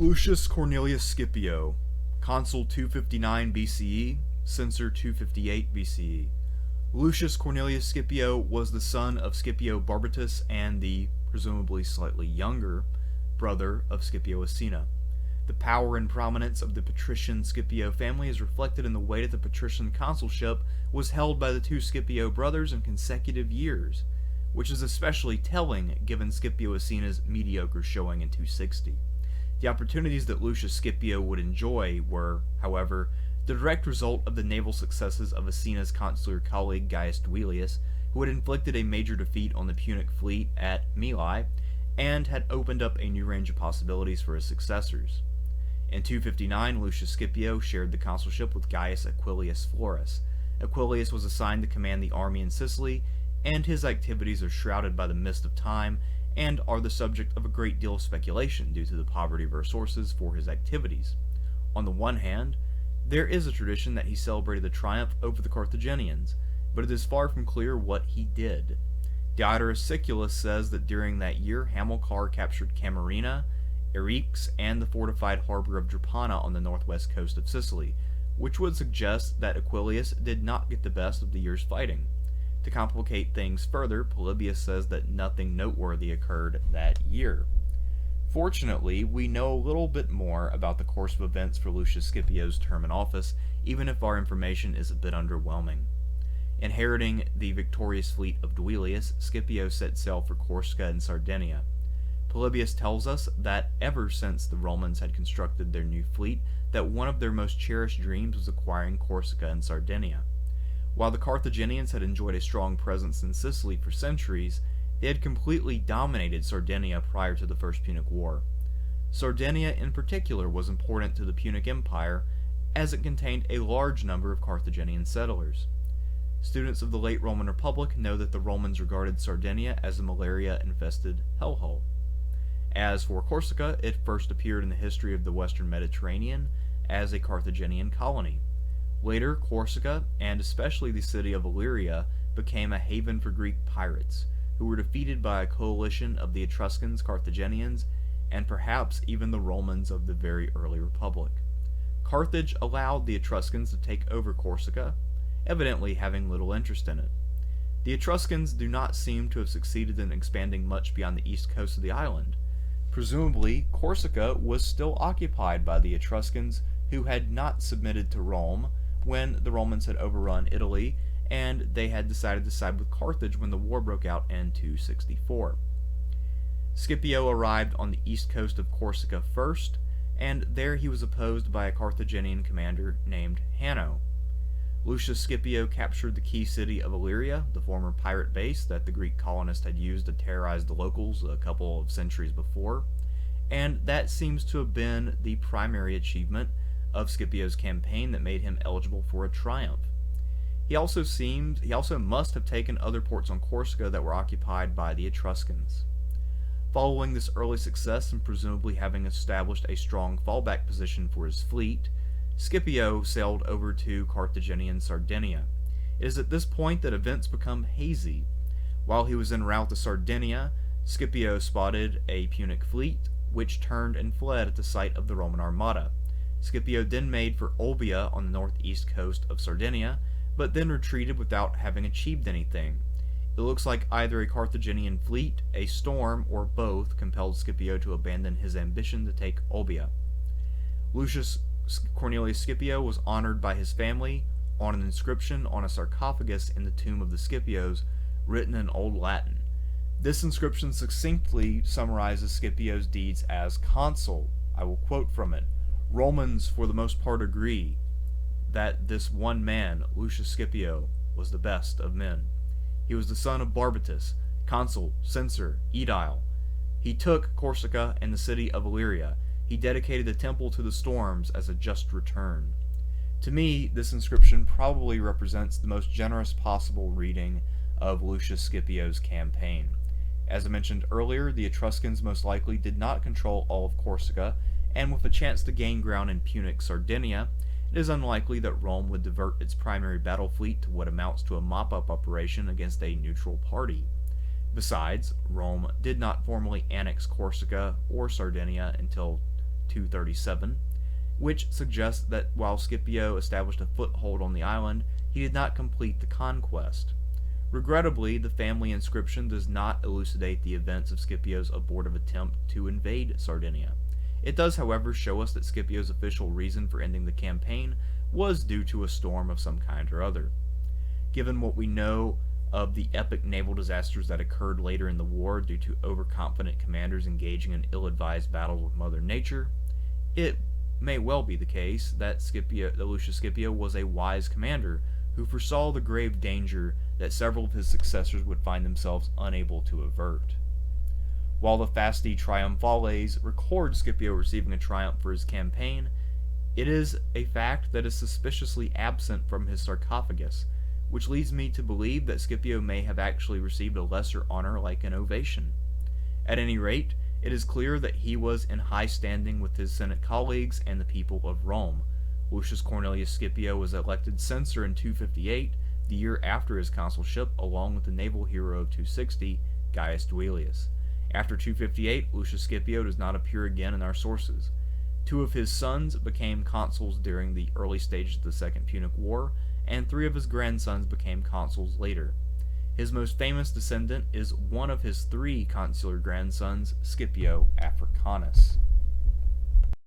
Lucius Cornelius Scipio, Consul 259 BCE, Censor 258 BCE. Lucius Cornelius Scipio was the son of Scipio Barbatus and the, presumably slightly younger, brother of Scipio Asina. The power and prominence of the patrician Scipio family is reflected in the way that the patrician consulship was held by the two Scipio brothers in consecutive years, which is especially telling given Scipio Asina's mediocre showing in 260. The opportunities that Lucius Scipio would enjoy were, however, the direct result of the naval successes of Asina's consular colleague Gaius Duilius, who had inflicted a major defeat on the Punic fleet at Mylae, and had opened up a new range of possibilities for his successors. In 259, Lucius Scipio shared the consulship with Gaius Aquilius Florus. Aquilius was assigned to command the army in Sicily, and his activities are shrouded by the mist of time and are the subject of a great deal of speculation due to the poverty of our sources for his activities. On the one hand, there is a tradition that he celebrated the triumph over the Carthaginians, but it is far from clear what he did. Diodorus Siculus says that during that year Hamilcar captured Camarina, Eryx, and the fortified harbor of Drepana on the northwest coast of Sicily, which would suggest that Aquilius did not get the best of the year's fighting. To complicate things further, Polybius says that nothing noteworthy occurred that year. Fortunately, we know a little bit more about the course of events for Lucius Scipio's term in office, even if our information is a bit underwhelming. Inheriting the victorious fleet of Duilius, Scipio set sail for Corsica and Sardinia. Polybius tells us that ever since the Romans had constructed their new fleet, that one of their most cherished dreams was acquiring Corsica and Sardinia. While the Carthaginians had enjoyed a strong presence in Sicily for centuries, they had completely dominated Sardinia prior to the First Punic War. Sardinia in particular was important to the Punic Empire, as it contained a large number of Carthaginian settlers. Students of the late Roman Republic know that the Romans regarded Sardinia as a malaria-infested hellhole. As for Corsica, it first appeared in the history of the Western Mediterranean as a Carthaginian colony. Later, Corsica, and especially the city of Illyria, became a haven for Greek pirates, who were defeated by a coalition of the Etruscans, Carthaginians, and perhaps even the Romans of the very early Republic. Carthage allowed the Etruscans to take over Corsica, evidently having little interest in it. The Etruscans do not seem to have succeeded in expanding much beyond the east coast of the island. Presumably, Corsica was still occupied by the Etruscans, who had not submitted to Rome when the Romans had overrun Italy, and they had decided to side with Carthage when the war broke out in 264. Scipio arrived on the east coast of Corsica first, and there he was opposed by a Carthaginian commander named Hanno. Lucius Scipio captured the key city of Illyria, the former pirate base that the Greek colonists had used to terrorize the locals a couple of centuries before, and that seems to have been the primary achievement of Scipio's campaign that made him eligible for a triumph. He also must have taken other ports on Corsica that were occupied by the Etruscans. Following this early success and presumably having established a strong fallback position for his fleet, Scipio sailed over to Carthaginian Sardinia. It is at this point that events become hazy. While he was en route to Sardinia, Scipio spotted a Punic fleet, which turned and fled at the sight of the Roman armada. Scipio then made for Olbia on the northeast coast of Sardinia, but then retreated without having achieved anything. It looks like either a Carthaginian fleet, a storm, or both compelled Scipio to abandon his ambition to take Olbia. Lucius Cornelius Scipio was honored by his family on an inscription on a sarcophagus in the tomb of the Scipios, written in Old Latin. This inscription succinctly summarizes Scipio's deeds as consul. I will quote from it. Romans for the most part agree that this one man, Lucius Scipio, was the best of men. He was the son of Barbatus, consul, censor, aedile. He took Corsica and the city of Illyria. He dedicated the temple to the storms as a just return. To me, this inscription probably represents the most generous possible reading of Lucius Scipio's campaign. As I mentioned earlier, the Etruscans most likely did not control all of Corsica, and with a chance to gain ground in Punic Sardinia, it is unlikely that Rome would divert its primary battle fleet to what amounts to a mop-up operation against a neutral party. Besides, Rome did not formally annex Corsica or Sardinia until 237, which suggests that while Scipio established a foothold on the island, he did not complete the conquest. Regrettably, the family inscription does not elucidate the events of Scipio's abortive attempt to invade Sardinia. It does, however, show us that Scipio's official reason for ending the campaign was due to a storm of some kind or other. Given what we know of the epic naval disasters that occurred later in the war due to overconfident commanders engaging in ill-advised battles with Mother Nature, it may well be the case that Lucius Scipio was a wise commander who foresaw the grave danger that several of his successors would find themselves unable to avert. While the Fasti Triumphales record Scipio receiving a triumph for his campaign, it is a fact that is suspiciously absent from his sarcophagus, which leads me to believe that Scipio may have actually received a lesser honor like an ovation. At any rate, it is clear that he was in high standing with his Senate colleagues and the people of Rome. Lucius Cornelius Scipio was elected censor in 258, the year after his consulship, along with the naval hero of 260, Gaius Duilius. After 258, Lucius Scipio does not appear again in our sources. Two of his sons became consuls during the early stages of the Second Punic War, and three of his grandsons became consuls later. His most famous descendant is one of his three consular grandsons, Scipio Africanus.